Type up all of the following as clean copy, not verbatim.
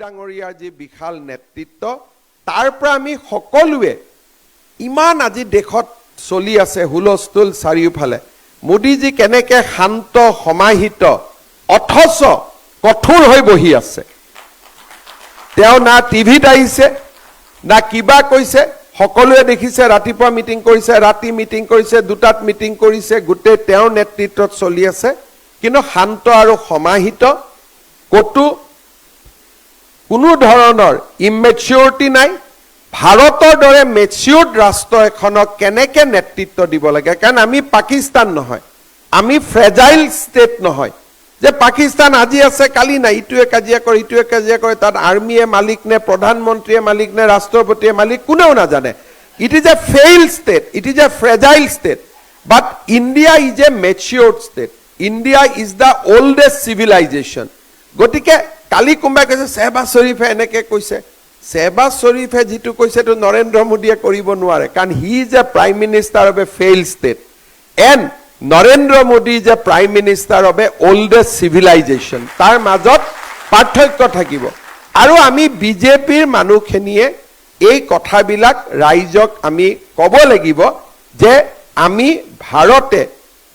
ডাঙৰীয়াৰ যি বিশাল নেতৃত্ব তাৰ পৰা আমি সকলোৱে ইমান আজি দেশত চলি আছে হুলস্থুল চাৰিওফালে মোদীজী কেনেকৈ শান্ত সমাহিত অথচ কঠোৰ হৈ বহি আছে তেওঁ না টিভিত আহিছে না কিবা কৈছে সকলোৱে দেখিছে ৰাতিপুৱা মিটিং কৰিছে ৰাতি মিটিং কৰিছে দুটাত মিটিং কৰিছে গোটেই তেওঁৰ নেতৃত্বত চলি আছে কিন্তু শান্ত আৰু সমাহিত কতো কোনো ধৰণৰ ইমেচিউৰিটি নাই ভাৰতৰ দৰে মেচিউৰ্ড ৰাষ্ট্ৰ এখনক কেনেকৈ নেতৃত্ব দিব লাগে কাৰণ আমি পাকিস্তান নহয় আমি ফ্ৰেজাইল ষ্টেট নহয় যে পাকিস্তান আজি আছে কালি নাই ইটোৱে কাজিয়া কৰে তাত আৰ্মিয়ে মালিক নে প্ৰধানমন্ত্ৰীয়ে মালিক নে ৰাষ্ট্ৰপতিয়ে মালিক কোনেও নাজানে it is a failed state it is a fragile state but India is a matured state India is the oldest civilization গতিকে কালি কোনোবাই কৈছে শ্বাহবাজ শ্বৰীফে এনেকৈ কৈছে শ্বাহবাজ শ্বৰীফে যিটো কৈছে এইটো নৰেন্দ্ৰ মোদীয়ে কৰিব নোৱাৰে কাৰণ he is a prime minister of a failed state and Narendra Modi is a prime minister of a oldest civilization তাৰ মাজত পাৰ্থক্য থাকিব আৰু আমি বিজেপিৰ মানুহখিনিয়ে এই কথাবিলাক ৰাইজক আমি ক'ব লাগিব যে আমি ভাৰতে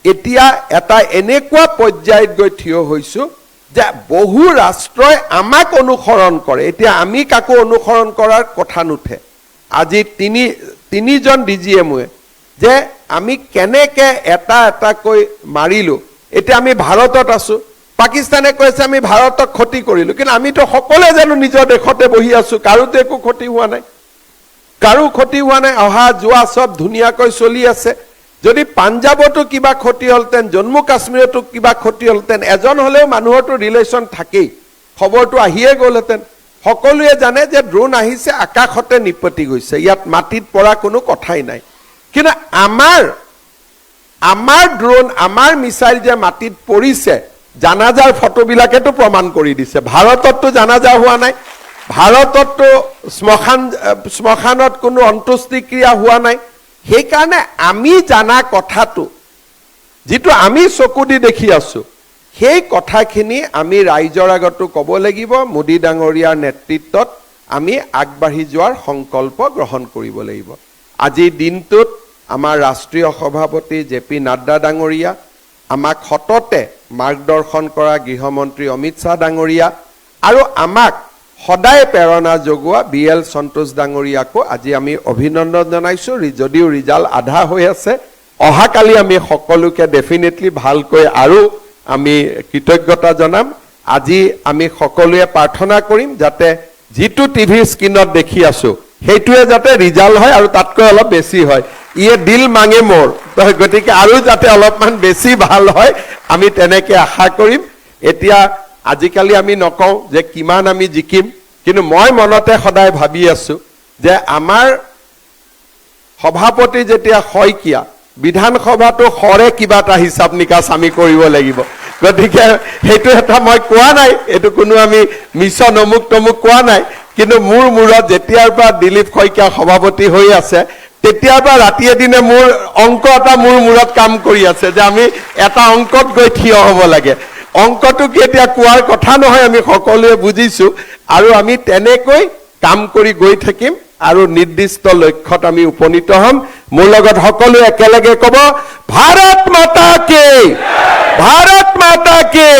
এতিয়া এটা এনেকুৱা পৰ্যায়ত গৈ থিয় হৈছোঁ যে বহু ৰাষ্ট্ৰই আমাক অনুসৰণ কৰে এতিয়া আমি কাকো অনুসৰণ কৰাৰ কথা নুঠে আজি তিনিজন ডিজিএমৱে যে আমি কেনেকৈ এটাকৈ মাৰিলোঁ এতিয়া আমি ভাৰতত আছোঁ পাকিস্তানে কৈছে আমি ভাৰতক ক্ষতি কৰিলোঁ কিন্তু আমিতো সকলোৱে জানো নিজৰ দেশতে বহি আছোঁ কাৰোতো একো ক্ষতি হোৱা নাই অহা যোৱা চব ধুনীয়াকৈ চলি আছে যদি পাঞ্জাবতো কিবা ক্ষতি হ'লতেন জম্মু কাশ্মীৰতো কিবা ক্ষতি হ'লতেন এজন হ'লেও মানুহৰতো ৰিলেশ্যন থাকেই খবৰটো আহিয়ে গ'লহেঁতেন সকলোৱে জানে যে ড্ৰোন আহিছে আকাশতে নিপতি গৈছে ইয়াত মাটিত পৰা কোনো কথাই নাই কিন্তু আমাৰ ড্ৰোন আমাৰ মিছাইল যে মাটিত পৰিছে জানাজাৰ ফটোবিলাকেতো প্ৰমাণ কৰি দিছে ভাৰতততো জানাজা হোৱা নাই ভাৰতততো শ্মশানত কোনো অন্ত্যেষ্টিক্ৰিয়া হোৱা নাই সেইকাৰণে আমি জানা কথাটো যিটো আমি চকু দি দেখি আছোঁ সেই কথাখিনি আমি ৰাইজৰ আগতো ক'ব লাগিব মোদী ডাঙৰীয়াৰ নেতৃত্বত আমি আগবাঢ়ি যোৱাৰ সংকল্প গ্ৰহণ কৰিব লাগিব আজিৰ দিনটোত আমাৰ ৰাষ্ট্ৰীয় সভাপতি জেপি নাড্ডা ডাঙৰীয়া আমাক সততে মাৰ্গদৰ্শন কৰা গৃহমন্ত্ৰী অমিত শ্বাহ ডাঙৰীয়া আৰু আমাক সদায় প্ৰেৰণা যোগোৱা বিএল সন্তোষ ডাঙৰীয়াকো আজি আমি অভিনন্দন জনাইছোঁ যদিও ৰিজাল্ট আধা হৈ আছে অহাকালি আমি সকলোকে ডেফিনেটলি ভালকৈ আৰু আমি কৃতজ্ঞতা জনাম আজি আমি সকলোৱে প্ৰাৰ্থনা কৰিম যাতে যিটো টিভিৰ স্ক্ৰীনত দেখি আছোঁ সেইটোৱে যাতে ৰিজাল্ট হয় আৰু তাতকৈ অলপ বেছি হয় ইয়ে দিল মাঙে মোৰ গতিকে আৰু যাতে অলপমান বেছি ভাল হয় আমি তেনেকৈ আশা কৰিম এতিয়া আজিকালি আমি নকওঁ যে কিমান আমি জিকিম কিন্তু মই মনতে সদায় ভাবি আছোঁ যে আমাৰ সভাপতি যেতিয়া শইকীয়া বিধানসভাটো সৰে কিবা এটা হিচাপ নিকাচ আমি কৰিব লাগিব গতিকে সেইটো এটা মই কোৱা নাই এইটো কোনো আমি মিছন অমুক তমুক কোৱা নাই কিন্তু মোৰ মূৰত যেতিয়াৰ পৰা দিলীপ শইকীয়া সভাপতি হৈ আছে তেতিয়াৰ পৰা ৰাতিয়ে দিনে মোৰ অংক এটা মোৰ মূৰত কাম কৰি আছে যে আমি এটা অংকত গৈ থিয় হ'ব লাগে অংকটো কি এতিয়া কোৱাৰ কথা নহয় আমি সকলোৱে বুজিছোঁ আৰু আমি তেনেকৈ কাম কৰি গৈ থাকিম আৰু নিৰ্দিষ্ট লক্ষ্যত আমি উপনীত হ'ম মোৰ লগত সকলোৱে একেলগে ক'ব ভাৰত মাতা কি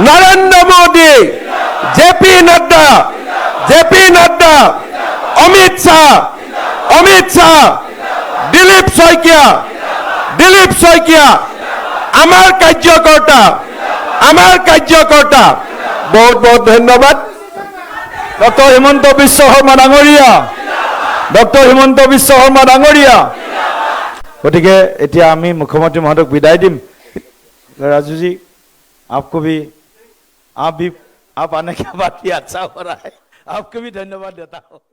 নৰেন্দ্ৰ মোদী জেপি নাড্ডা অমিত শ্বাহ দিলীপ শইকীয়া আমাৰ কাৰ্যকৰ্তা বহুত বহুত ধন্যবাদ ডক্টৰ হিমন্ত বিশ্ব শৰ্মা ডাঙৰীয়া গতিকে এতিয়া আমি মুখ্যমন্ত্ৰী মহোদয়ক বিদায় দিম राजू जी आपको भी आप आने के बाद ही अच्छा हो रहा है आपको भी धन्यवाद देता हूँ।